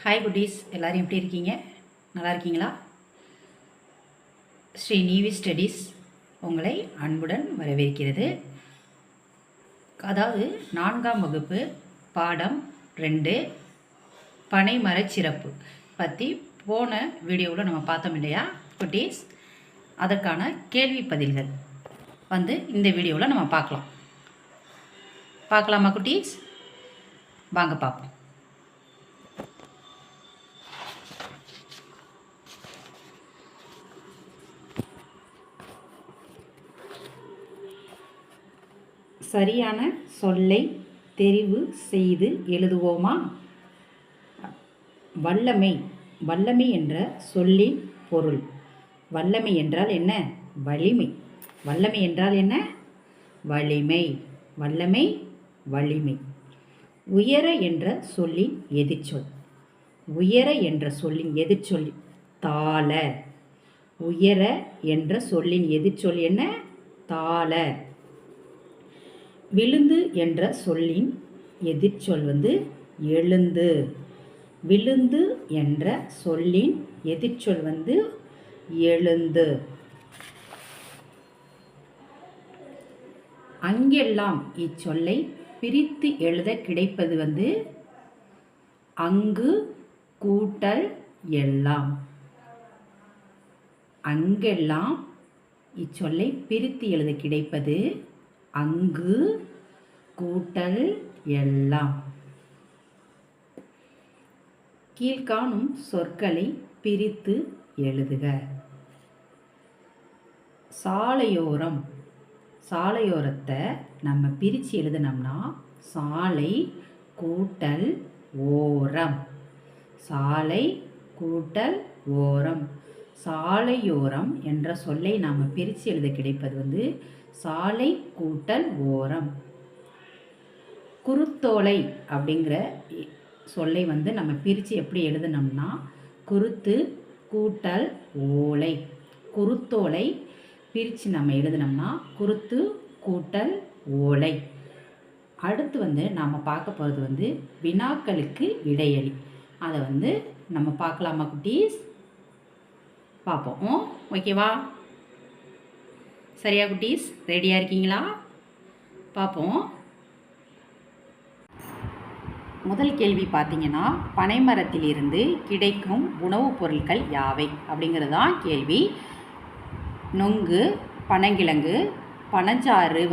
Hi குட்டீஸ், எல்லோரும் எப்படி இருக்கீங்க? நல்லா இருக்கீங்களா? ஸ்ரீ நீவி ஸ்டடீஸ் உங்களை அன்புடன் வரவேற்கிறது. அதாவது 4ஆம் வகுப்பு பாடம் 2 பனைமரச் சிறப்பு பற்றி போன வீடியோவில் நம்ம பார்த்தோம் இல்லையா குட்டீஸ்? அதற்கான கேள்வி பதில்கள் இந்த வீடியோவில் நம்ம பார்க்கலாமா குட்டீஸ்? வாங்க பார்ப்போம். சரியான சொல்லை தெரிவு செய்து எழுதுவோமா? வல்லமை. வல்லமை என்ற சொல்லின் பொருள். வல்லமை என்றால் என்ன? வலிமை. வல்லமை என்றால் என்ன? வலிமை. வல்லமை, வலிமை. உயர என்ற சொல்லின் எதிர்ச்சொல். உயர என்ற சொல்லின் எதிர்ச்சொல் தாழ. உயர என்ற சொல்லின் எதிர்ச்சொல் என்ன? தாழ. விழுந்து என்ற சொல்லின் எதிர்ச்சொல் எழுந்து. விழுந்து என்ற சொல்லின் எதிர்ச்சொல் எழுந்து. அங்கெல்லாம் இச்சொல்லை பிரித்து எழுத கிடைப்பது அங்கு கூட்டல் எல்லாம். அங்கெல்லாம் இச்சொல்லை பிரித்து எழுத கிடைப்பது அங்கு கூட்டல் எல்லாம். கீழ்காணும் சொற்களை பிரித்து எழுதுக. சாலையோரம். சாலையோரத்தை நம்ம பிரித்து எழுதினோம்னா சாலை கூட்டல் ஓரம். சாலை கூட்டல் ஓரம். சாலையோரம் என்ற சொல்லை நாம் பிரித்து எழுத கிடைப்பது சாலை கூட்டல் ஓரம். குருத்தோலை அப்படிங்கிற சொல்லை நம்ம பிரித்து எப்படி எழுதினோம்னா குருத்து கூட்டல் ஓலை. குருத்தோலை பிரித்து நம்ம எழுதினோம்னா குருத்து கூட்டல் ஓலை. அடுத்து நாம் பார்க்க போகிறது வினாக்களுக்கு விடையளி. அதை நம்ம பார்க்கலாமா குட்டீஸ்? பார்ப்போம். ஓகேவா? சரியா குட்டீஸ்? ரெடியாக இருக்கீங்களா? பார்ப்போம். முதல் கேள்வி பார்த்தீங்கன்னா, பனைமரத்திலிருந்து கிடைக்கும் உணவுப் பொருட்கள் யாவை அப்படிங்கிறது தான் கேள்வி. நொங்கு, பனங்கிழங்கு, பனஞ்சாறு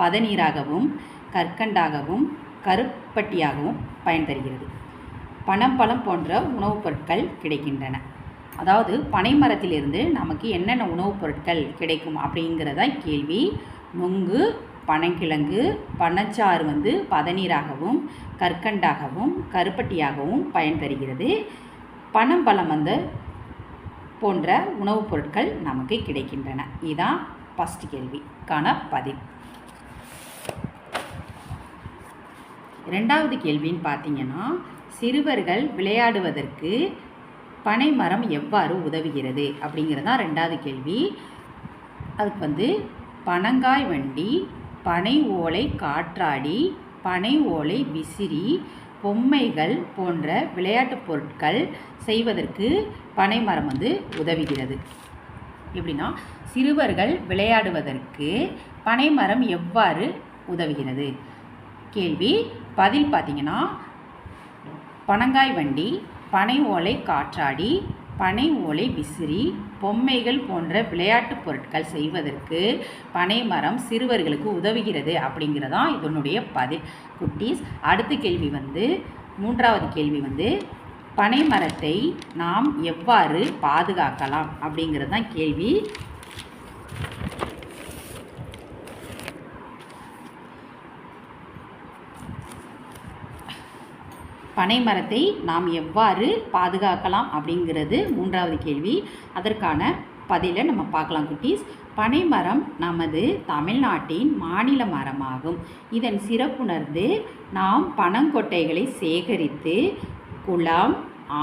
பதநீராகவும் கற்கண்டாகவும் கருப்பட்டியாகவும் பயன் தருகிறது. பனம்பழம் போன்ற உணவுப் பொருட்கள் கிடைக்கின்றன. அதாவது பனைமரத்திலிருந்து நமக்கு என்னென்ன உணவுப் பொருட்கள் கிடைக்கும் அப்படிங்கிறதான் கேள்வி. நொங்கு, பனங்கிழங்கு, பனச்சாறு பதநீராகவும் கற்கண்டாகவும் கருப்பட்டியாகவும் பயன் தருகிறது. பனம்பழம் போன்ற உணவுப் பொருட்கள் நமக்கு கிடைக்கின்றன. இதுதான் ஃபஸ்ட் கேள்விக்கான பதில். ரெண்டாவது கேள்வின்னு பார்த்தீங்கன்னா, சிறுவர்கள் விளையாடுவதற்கு பனைமரம் எவ்வாறு உதவுகிறது அப்படிங்கிறது தான் ரெண்டாவது கேள்வி. அதுக்கு பனங்காய் வண்டி, பனை ஓலை காற்றாடி, பனை ஓலை விசிறி, பொம்மைகள் போன்ற விளையாட்டுப் பொருட்கள் செய்வதற்கு பனைமரம் உதவுகிறது. எப்படின்னா, சிறுவர்கள் விளையாடுவதற்கு பனைமரம் எவ்வாறு உதவுகிறது? கேள்வி. பதில் பார்த்தீங்கன்னா, பனங்காய் வண்டி, பனை ஓலை காற்றாடி, பனை ஓலை விசிறி, பொம்மைகள் போன்ற விளையாட்டுப் பொருட்கள் செய்வதற்கு பனைமரம் சிறுவர்களுக்கு உதவுகிறது அப்படிங்கிறதான் இதனுடைய பதில் குட்டீஸ். அடுத்த கேள்வி மூன்றாவது கேள்வி பனைமரத்தை நாம் எவ்வாறு பாதுகாக்கலாம் அப்படிங்கிறது தான் கேள்வி. பனைமரத்தை நாம் எவ்வாறு பாதுகாக்கலாம் அப்படிங்கிறது மூன்றாவது கேள்வி. அதற்கான பதிலை நம்ம பார்க்கலாம் குட்டீஸ். பனைமரம் நமது தமிழ்நாட்டின் மாநில மரமாகும். இதன் சிறப்புணர்ந்து நாம் பனங்கொட்டைகளை சேகரித்து குளம்,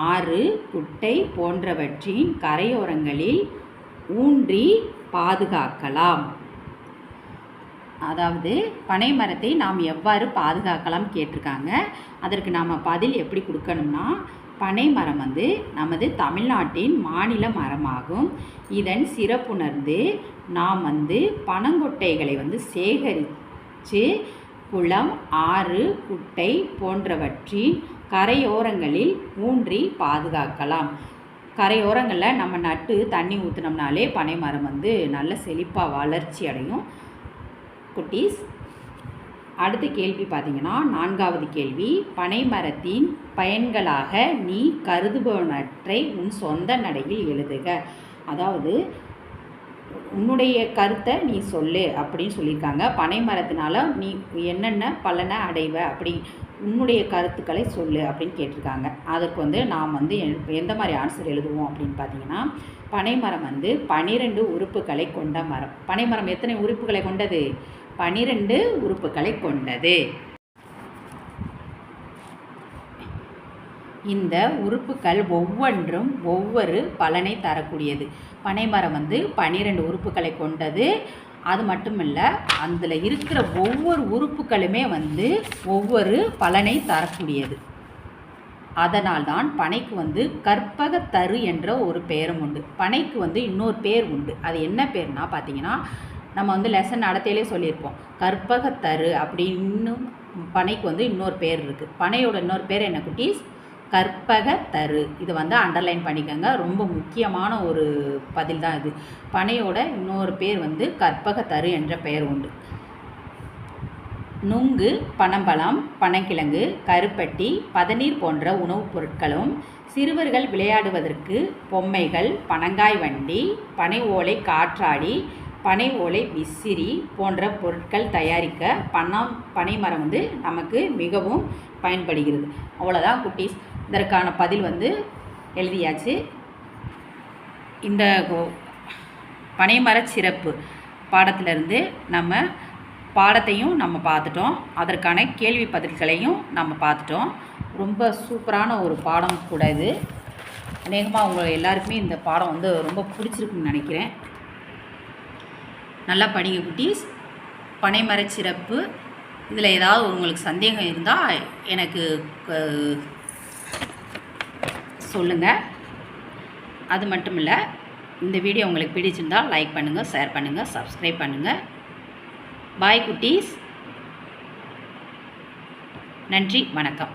ஆறு, குட்டை போன்றவற்றின் கரையோரங்களில் ஊன்றி பாதுகாக்கலாம். அதாவது பனை மரத்தை நாம் எவ்வாறு பாதுகாக்கலாம் கேட்டிருக்காங்க. அதற்கு நாம் பதில் எப்படி கொடுக்கணும்னா, பனை மரம் வந்து நமது தமிழ்நாட்டின் மாநில மரமாகும். இதன் சிறப்புணர்ந்து நாம் வந்து பனங்கொட்டைகளை வந்து சேகரித்து குளம், ஆறு, குட்டை போன்றவற்றின் கரையோரங்களில் ஊன்றி பாதுகாக்கலாம். கரையோரங்களில் நம்ம நட்டு தண்ணி ஊற்றினோம்னாலே பனை மரம் வந்து நல்ல செழிப்பாக வளர்ச்சி அடையும். குட்டீஸ், அடுத்த கேள்வி பார்த்தீங்கன்னா 4வது கேள்வி, பனை மரத்தின் பயன்களாக நீ கருதுபவனற்றை உன் சொந்த நடையில் எழுதுக. அதாவது உன்னுடைய கருத்தை நீ சொல்லு அப்படின்னு சொல்லியிருக்காங்க. பனை மரத்தினால நீ என்னென்ன பலனை அடைவ அப்படி உன்னுடைய கருத்துக்களை சொல்லு அப்படின்னு கேட்டிருக்காங்க. அதற்கு வந்து நாம் வந்து எந்த மாதிரி ஆன்சர் எழுதுவோம் அப்படின்னு பார்த்தீங்கன்னா, பனை மரம் வந்து 12 உறுப்புகளை கொண்ட மரம். பனை மரம் எத்தனை உறுப்புகளை கொண்டது? 12 உறுப்புகளை கொண்டது. இந்த உறுப்புகள் ஒவ்வொன்றும் ஒவ்வொரு பலனை தரக்கூடியது. பனைமரம் வந்து 12 உறுப்புகளை கொண்டது. அது மட்டும் இல்லை, அதில் இருக்கிற ஒவ்வொரு உறுப்புகளுமே வந்து ஒவ்வொரு பலனை தரக்கூடியது. அதனால்தான் பனைக்கு வந்து கற்பகத்தரு என்ற ஒரு பெயரும் உண்டு. பனைக்கு வந்து இன்னொரு பேர் உண்டு. அது என்ன பேர்னா பார்த்தீங்கன்னா, நம்ம வந்து லெசன் நடத்தையிலே சொல்லியிருப்போம். கற்பகத்தரு அப்படின்னு பனைக்கு வந்து இன்னொரு பேர் இருக்குது. பனையோட இன்னொரு பேர் என்ன குட்டீஸ்? கற்பகத்தரு. இதை வந்து அண்டர்லைன் பண்ணிக்கோங்க. ரொம்ப முக்கியமான ஒரு பதில் தான் இது. பனையோட இன்னொரு பேர் வந்து கற்பகத்தரு என்ற பெயர் உண்டு. நுங்கு, பனம்பழம், பனங்கிழங்கு, கருப்பட்டி, பதநீர் போன்ற உணவுப் பொருட்களும், சிறுவர்கள் விளையாடுவதற்கு பொம்மைகள், பனங்காய் வண்டி, பனை ஓலை காற்றாடி, பனை ஓலை விசிறி போன்ற பொருட்கள் தயாரிக்க பனை மரம் வந்து நமக்கு மிகவும் பயன்படுகிறது. அவ்வளோதான் குட்டீஸ். இதற்கான பதில் வந்து எழுதியாச்சு. இந்த பனைமர சிறப்பு பாடத்திலிருந்து நம்ம பாடத்தையும் நம்ம பார்த்துட்டோம். அதற்கான கேள்வி பதில்களையும் நம்ம பார்த்துட்டோம். ரொம்ப சூப்பரான ஒரு பாடம் கூட இது. அநேகமாக உங்கள் எல்லாருக்குமே இந்த பாடம் வந்து ரொம்ப பிடிச்சிருக்குன்னு நினைக்கிறேன். நல்லா படிங்க குட்டீஸ். பனைமர சிறப்பு இதில் ஏதாவது உங்களுக்கு சந்தேகம் இருந்தால் எனக்கு சொல்லுங்கள். அது மட்டும் இல்லை, இந்த வீடியோ உங்களுக்கு பிடிச்சிருந்தால் லைக் பண்ணுங்கள், ஷேர் பண்ணுங்கள், சப்ஸ்கிரைப் பண்ணுங்கள். பாய் குட்டீஸ். நன்றி, வணக்கம்.